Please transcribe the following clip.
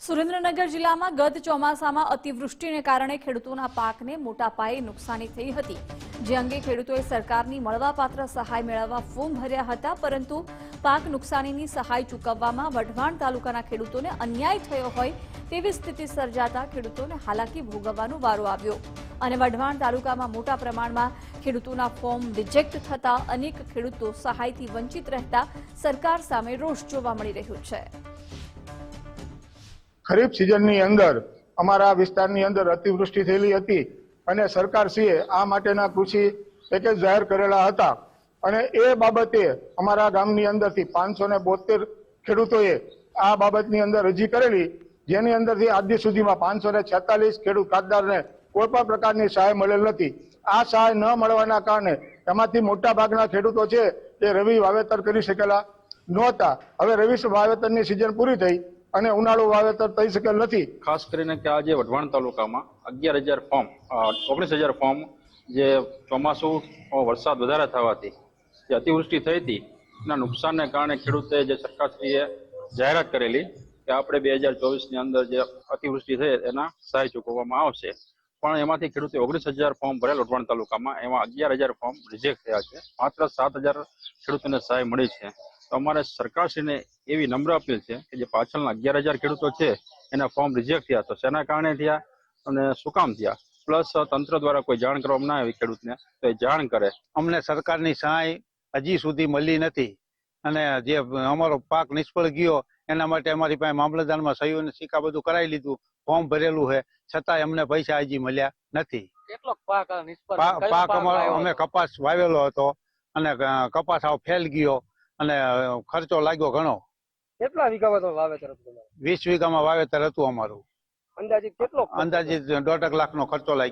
સુરેન્દ્રનગર જિલ્લામાં ગત ચોમાસામાં અતિવૃષ્ટિને કારણે ખેડૂતોના પાકને મોટા પાયે નુકસાની થઈ હતી, જે અંગે ખેડૂતોએ સરકારની મળવાપાત્ર સહાય મેળવવા ફોર્મ ભર્યા હતા, પરંતુ પાક નુકસાનીની સહાય ચૂકવવામાં વઢવાણ તાલુકાના ખેડૂતોને અન્યાય થયો હોય તેવી સ્થિતિ સર્જાતા ખેડૂતોને હાલાકી ભોગવવાનો વારો આવ્યો અને વઢવાણ તાલુકામાં મોટા પ્રમાણમાં ખેડૂતોના ફોર્મ રિજેક્ટ થતા અનેક ખેડૂતો સહાયથી વંચિત રહેતા સરકાર સામે રોષ જોવા મળી રહ્યો છે। ખરીફ સિઝનની અંદર અમારા વિસ્તારની અંદર અતિવૃષ્ટિ થયેલી હતી અને સરકારશ્રીએ આ માટેના કૃષિ પેકેજ જાહેર કરેલા હતા અને એ બાબતે અમારા ગામની અંદરથી 572 ખેડૂતોએ આ બાબતની અંદર અરજી કરેલી, જેની અંદરથી આજ દી સુધીમાં 546 ખેડૂત ખાતદારને કોઈ પણ પ્રકારની સહાય મળેલ નથી। આ સહાય ન મળવાના કારણે એમાંથી મોટા ભાગના ખેડૂતો છે તે રવિ વાવેતર કરી શકેલા નહોતા। હવે રવિ વાવેતરની સિઝન પૂરી થઈ અને ઉનાળુ વાવેતર થઈ શકેલ નથી। ખાસ કરીને કે આજે વઢવાણ તાલુકામાં 11,000 ફોર્મ 19,000 ફોર્મ જે ચોમાસું વરસાદ વધારે થવાથી જે અતિવૃષ્ટિ થઈ હતી એના નુકસાનને કારણે ખેડૂતે જે સરકારશ્રીએ જાહેરાત કરેલી કે આપણે 2024ની અંદર જે અતિવૃષ્ટિ થઈ એના સહાય ચૂકવવામાં આવશે, પણ એમાંથી ખેડૂતે 19,000 ફોર્મ ભરેલ વઢવાણ તાલુકામાં, એમાં 11,000 ફોર્મ રિજેક્ટ થયા છે। માત્ર 7,000 ખેડૂતોને સહાય મળી છે। તો અમારે સરકારશ્રીને એવી નમ્ર અપીલ છે કે જે પાછળના 11,000 ખેડૂતો છે એના ફોર્મ રિજેક્ટ થયા, તો શેના કારણે થયા અને શું કામ થયા, પ્લસ તંત્ર દ્વારા કોઈ જાણ કરવામાં ના આવી ખેડૂતને તો એ જાણ કરે। અમને સરકારની સહાય હજી સુધી મળી નથી અને જે અમારો પાક નિષ્ફળ ગયો એના માટે અમારી પાસે મામલતદારમાં સહીઓ અને સિક્કા બધું કરાવી લીધું, ફોર્મ ભરેલું છે, છતાંય અમને પૈસા હજી મળ્યા નથી। કેટલો પાક નિષ્ફળ પાક અમારો અમે કપાસ વાવેલો હતો અને કપાસ આવ ફેલ ગયો અને ખર્ચો લાગ્યો ઘણો। કેટલા વીઘામાં વાવેતર હતું તમારું? 20 વીઘામાં વાવેતર હતું અમારું। અંદાજિત કેટલો? અંદાજિત 1.5 લાખનો ખર્ચો લાગ્યો।